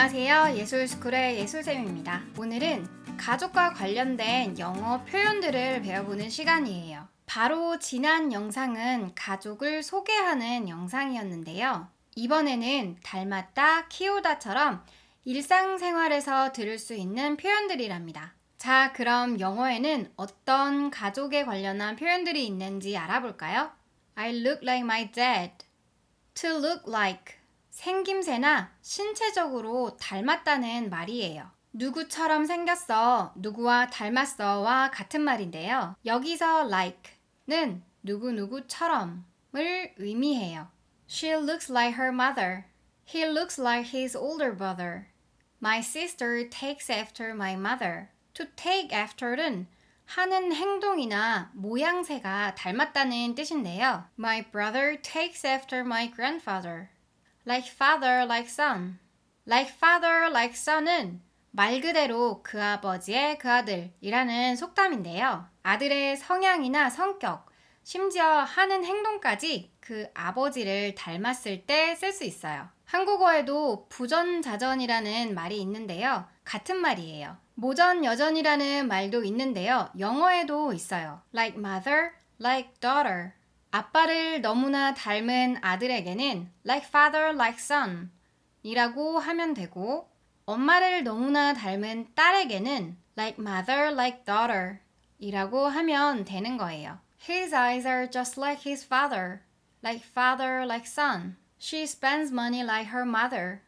안녕하세요. 예술스쿨의 예술쌤입니다. 오늘은 가족과 관련된 영어 표현들을 배워보는 시간이에요. 바로 지난 영상은 가족을 소개하는 영상이었는데요. 이번에는 닮았다, 키우다처럼 일상생활에서 들을 수 있는 표현들이랍니다. 자, 그럼 영어에는 어떤 가족에 관련한 표현들이 있는지 알아볼까요? I look like my dad. To look like. 생김새나 신체적으로 닮았다는 말이에요. 누구처럼 생겼어, 누구와 닮았어와 같은 말인데요. 여기서 like는 누구누구처럼을 의미해요. She looks like her mother. He looks like his older brother. My sister takes after my mother. To take after는 하는 행동이나 모양새가 닮았다는 뜻인데요. My brother takes after my grandfather. Like father, like son. Like father, like son은 말 그대로 그 아버지의 그 아들이라는 속담인데요. 아들의 성향이나 성격, 심지어 하는 행동까지 그 아버지를 닮았을 때 쓸 수 있어요. 한국어에도 부전자전이라는 말이 있는데요. 같은 말이에요. 모전여전이라는 말도 있는데요. 영어에도 있어요. Like mother, like daughter. 아빠를 너무나 닮은 아들에게는 like father, like son 이라고 하면 되고, 엄마를 너무나 닮은 딸에게는 like mother, like daughter 이라고 하면 되는 거예요. His eyes are just like his father, like father, like son. She spends money like her mother,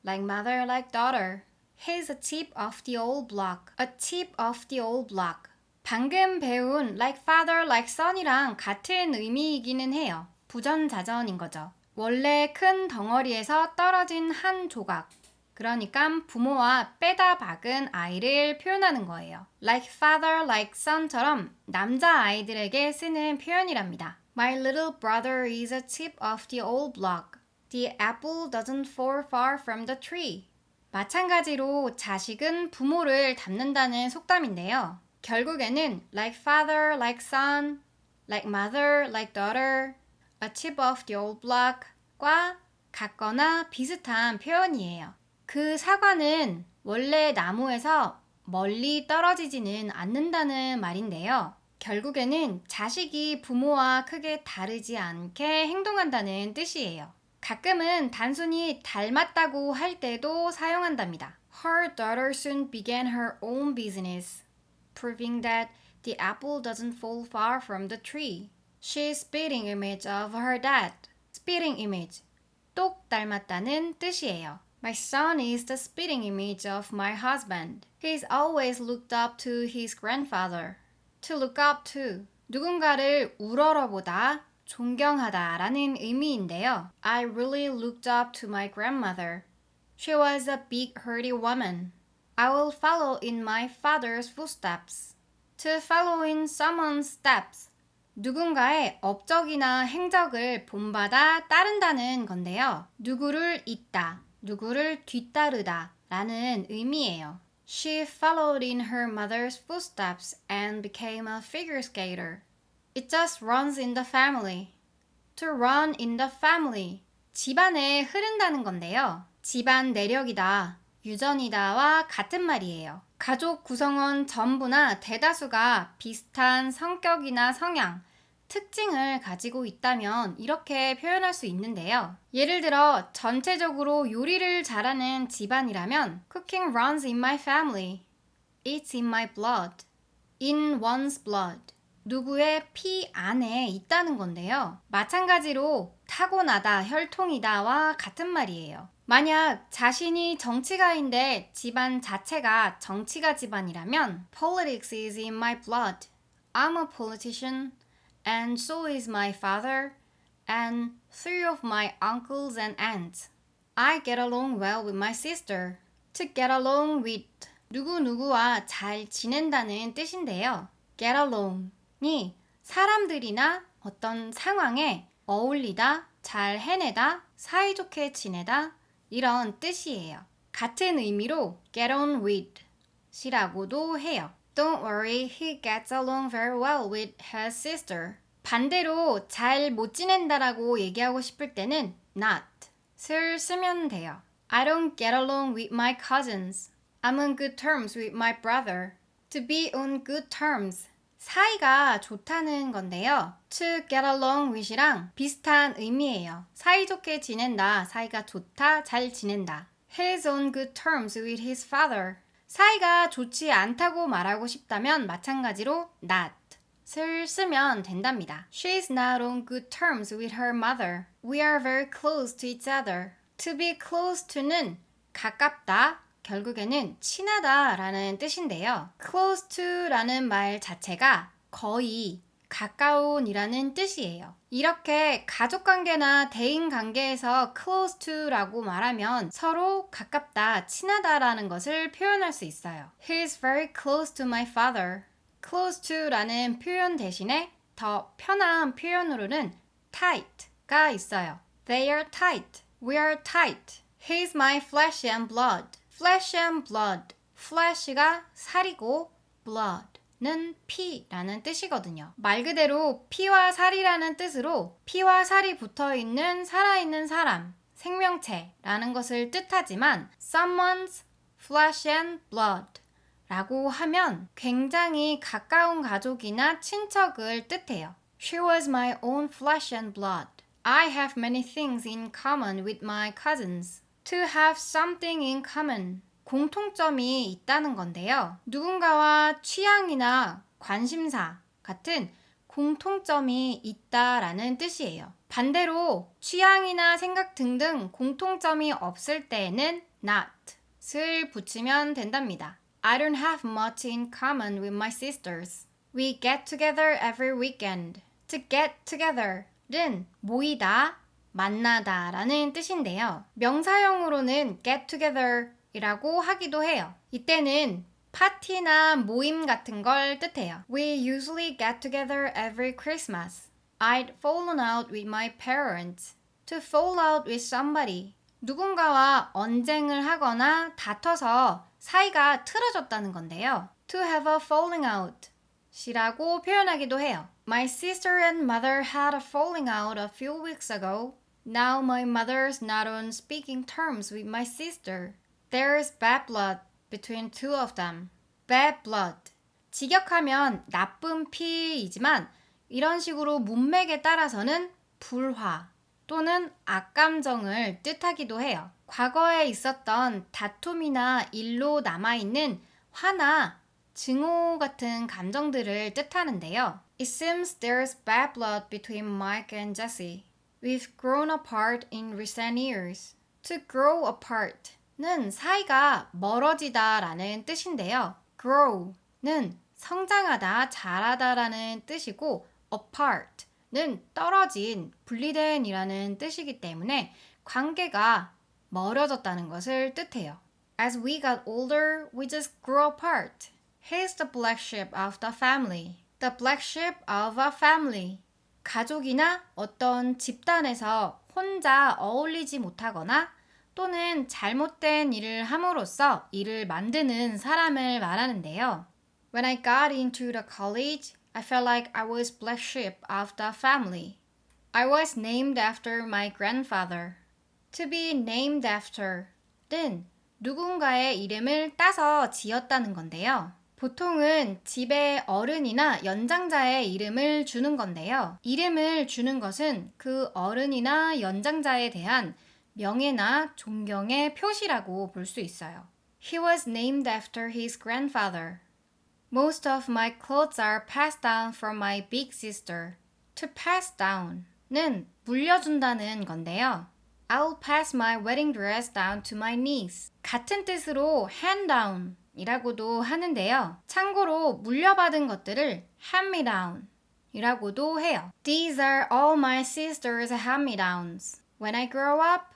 like mother, like daughter. He's a tip of the old block, a tip of the old block. 방금 배운 like father, like son이랑 같은 의미이기는 해요. 부전자전인 거죠. 원래 큰 덩어리에서 떨어진 한 조각. 그러니까 부모와 빼다 박은 아이를 표현하는 거예요. Like father, like son처럼 남자 아이들에게 쓰는 표현이랍니다. My little brother is a tip of the old block. The apple doesn't fall far from the tree. 마찬가지로 자식은 부모를 닮는다는 속담인데요. 결국에는 like father, like son, like mother, like daughter, a tip of the old block과 같거나 비슷한 표현이에요. 그 사과는 원래 나무에서 멀리 떨어지지는 않는다는 말인데요. 결국에는 자식이 부모와 크게 다르지 않게 행동한다는 뜻이에요. 가끔은 단순히 닮았다고 할 때도 사용한답니다. Her daughter soon began her own business, proving that the apple doesn't fall far from the tree. She's spitting image of her dad. spitting image, 똑 닮았다는 뜻이에요. My son is the spitting image of my husband. He's always looked up to his grandfather. To look up to, 누군가를 우러러보다, 존경하다 라는 의미인데요. I really looked up to my grandmother. She was a big hearty woman. I will follow in my father's footsteps. To follow in someone's steps. 누군가의 업적이나 행적을 본받아 따른다는 건데요. 누구를 잇다, 누구를 뒤따르다 라는 의미예요. She followed in her mother's footsteps and became a figure skater. It just runs in the family. To run in the family. 집안에 흐른다는 건데요. 집안 내력이다, 유전이다와 같은 말이에요. 가족 구성원 전부나 대다수가 비슷한 성격이나 성향, 특징을 가지고 있다면 이렇게 표현할 수 있는데요. 예를 들어 전체적으로 요리를 잘하는 집안이라면 Cooking runs in my family. It's in my blood. In one's blood. 누구의 피 안에 있다는 건데요. 마찬가지로 타고나다, 혈통이다와 같은 말이에요. 만약 자신이 정치가인데 집안 자체가 정치가 집안이라면 Politics is in my blood. I'm a politician, and so is my father, and 3 of my uncles and aunts. I get along well with my sister. To get along with, 누구누구와 잘 지낸다는 뜻인데요. Get along이 사람들이나 어떤 상황에 어울리다, 잘 해내다, 사이좋게 지내다 이런 뜻이에요. 같은 의미로 get on with 이라고도 해요. Don't worry, he gets along very well with his sister. 반대로 잘 못 지낸다라고 얘기하고 싶을 때는 not을 쓰면 돼요. I don't get along with my cousins. I'm on good terms with my brother. To be on good terms. 사이가 좋다는 건데요. To get along with이랑 비슷한 의미예요. 사이좋게 지낸다, 사이가 좋다, 잘 지낸다. He's on good terms with his father. 사이가 좋지 않다고 말하고 싶다면 마찬가지로 not을 쓰면 된답니다. She's not on good terms with her mother. We are very close to each other. To be close to는 가깝다, 결국에는 친하다 라는 뜻인데요. close to 라는 말 자체가 거의 가까운 이라는 뜻이에요. 이렇게 가족관계나 대인관계에서 close to 라고 말하면 서로 가깝다, 친하다 라는 것을 표현할 수 있어요. He is very close to my father. close to 라는 표현 대신에 더 편한 표현으로는 tight가 있어요. They are tight. We are tight. He's my flesh and blood. flesh and blood. flesh가 살이고 blood는 피라는 뜻이거든요. 말 그대로 피와 살이라는 뜻으로 피와 살이 붙어있는 살아있는 사람, 생명체라는 것을 뜻하지만 someone's flesh and blood 라고 하면 굉장히 가까운 가족이나 친척을 뜻해요. She was my own flesh and blood. I have many things in common with my cousins. To have something in common. 공통점이 있다는 건데요. 누군가와 취향이나 관심사 같은 공통점이 있다라는 뜻이에요. 반대로 취향이나 생각 등등 공통점이 없을 때에는 not을 붙이면 된답니다. I don't have much in common with my sisters. We get together every weekend. To get together는 모이다, 만나다 라는 뜻인데요. 명사형으로는 get together 이라고 하기도 해요. 이때는 파티나 모임 같은 걸 뜻해요. We usually get together every Christmas. I'd fallen out with my parents. To fall out with somebody. 누군가와 언쟁을 하거나 다퉈서 사이가 틀어졌다는 건데요. To have a falling out 이라고 표현하기도 해요. My sister and mother had a falling out a few weeks ago. Now my mother's not on speaking terms with my sister. There's bad blood between two of them. Bad blood. 직역하면 나쁜 피이지만 이런 식으로 문맥에 따라서는 불화 또는 악감정을 뜻하기도 해요. 과거에 있었던 다툼이나 일로 남아있는 화나 증오 같은 감정들을 뜻하는데요. It seems there's bad blood between Mike and Jesse. We've grown apart in recent years. To grow apart 는 사이가 멀어지다 라는 뜻인데요. grow는 성장하다, 자라다 라는 뜻이고 apart는 떨어진, 분리된 이라는 뜻이기 때문에 관계가 멀어졌다는 것을 뜻해요. As we got older, we just grew apart. He's the black sheep of the family. The black sheep of a family. 가족이나 어떤 집단에서 혼자 어울리지 못하거나 또는 잘못된 일을 함으로써 일을 만드는 사람을 말하는데요. When I got into the college, I felt like I was black sheep of the family. I was named after my grandfather. To be named after는 누군가의 이름을 따서 지었다는 건데요. 보통은 집의 어른이나 연장자의 이름을 주는 건데요. 이름을 주는 것은 그 어른이나 연장자에 대한 명예나 존경의 표시라고 볼 수 있어요. He was named after his grandfather. Most of my clothes are passed down from my big sister. To pass down는 물려준다는 건데요. I'll pass my wedding dress down to my niece. 같은 뜻으로 hand down 이라고도 하는데요. 참고로 물려받은 것들을 hand-me-down 이라고도 해요. These are all my sister's hand-me-downs. When I grow up,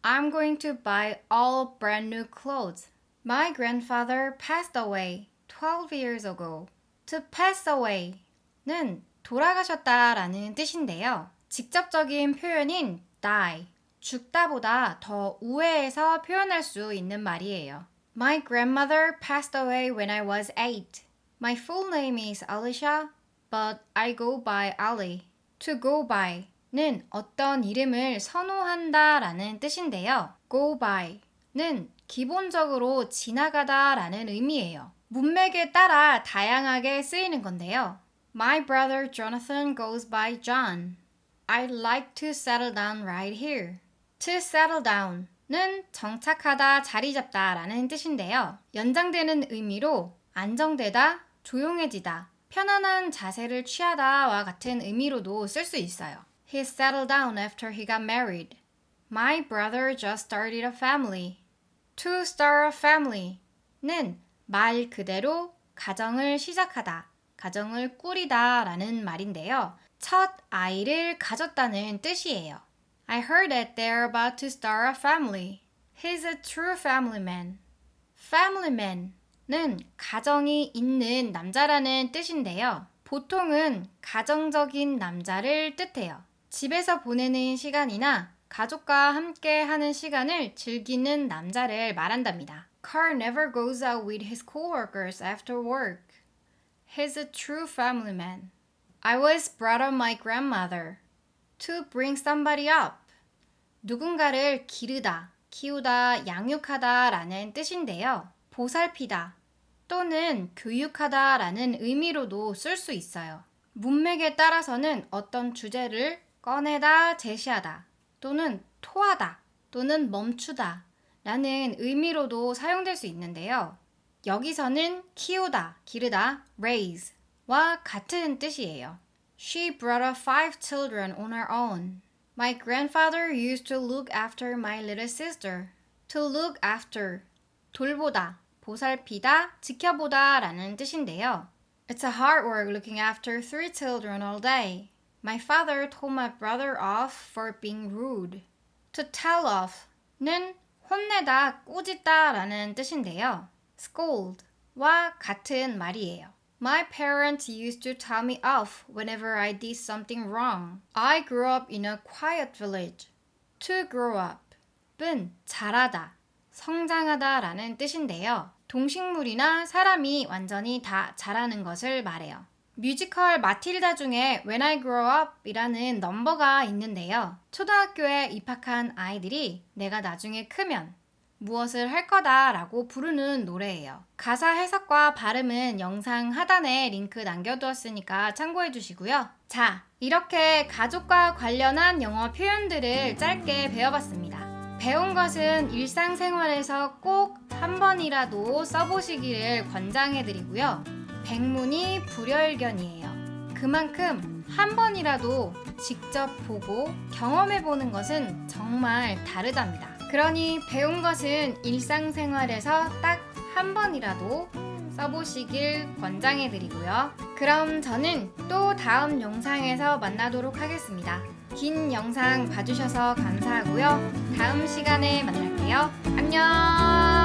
I'm going to buy all brand new clothes. My grandfather passed away 12 years ago. To pass away는 돌아가셨다라는 뜻인데요. 직접적인 표현인 die, 죽다보다 더 우회해서 표현할 수 있는 말이에요. My grandmother passed away when I was 8. My full name is Alicia, but I go by Ali. To go by는 어떤 이름을 선호한다 라는 뜻인데요. Go by, 는 기본적으로 지나가다 라는 의미예요. 문맥에 따라 다양하게 쓰이는 건데요. My brother Jonathan goes by John. I'd like to settle down right here. To settle down 는 정착하다, 자리 잡다 라는 뜻인데요. 연장되는 의미로 안정되다, 조용해지다, 편안한 자세를 취하다와 같은 의미로도 쓸 수 있어요. He settled down after he got married. My brother just started a family. To start a family 는 말 그대로 가정을 시작하다, 가정을 꾸리다 라는 말인데요. 첫 아이를 가졌다는 뜻이에요. I heard that they're about to start a family. He's a true family man. Family man은 가정이 있는 남자라는 뜻인데요. 보통은 가정적인 남자를 뜻해요. 집에서 보내는 시간이나 가족과 함께 하는 시간을 즐기는 남자를 말한답니다. Carl never goes out with his coworkers after work. He's a true family man. I was brought up by my grandmother to bring somebody up. 누군가를 기르다, 키우다, 양육하다 라는 뜻인데요. 보살피다 또는 교육하다 라는 의미로도 쓸 수 있어요. 문맥에 따라서는 어떤 주제를 꺼내다, 제시하다 또는 토하다 또는 멈추다 라는 의미로도 사용될 수 있는데요. 여기서는 키우다, 기르다, raise와 같은 뜻이에요. She brought up 5 children on her own. My grandfather used to look after my little sister. To look after, 돌보다, 보살피다, 지켜보다 라는 뜻인데요. It's a hard work looking after 3 children all day. My father told my brother off for being rude. To tell off는 혼내다, 꾸짖다 라는 뜻인데요. scold와 같은 말이에요. My parents used to tell me off whenever I did something wrong. I grew up in a quiet village. To grow up은 자라다, 성장하다 라는 뜻인데요. 동식물이나 사람이 완전히 다 자라는 것을 말해요. 뮤지컬 마틸다 중에 When I Grow Up 이라는 넘버가 있는데요. 초등학교에 입학한 아이들이 내가 나중에 크면 무엇을 할 거다 라고 부르는 노래예요. 가사 해석과 발음은 영상 하단에 링크 남겨두었으니까 참고해 주시고요. 자, 이렇게 가족과 관련한 영어 표현들을 짧게 배워봤습니다. 배운 것은 일상생활에서 꼭 한 번이라도 써보시기를 권장해드리고요. 백문이 불여일견이에요. 그만큼 한 번이라도 직접 보고 경험해보는 것은 정말 다르답니다. 그러니 배운 것은 일상생활에서 딱 한 번이라도 써보시길 권장해드리고요. 그럼 저는 또 다음 영상에서 만나도록 하겠습니다. 긴 영상 봐주셔서 감사하고요. 다음 시간에 만날게요. 안녕!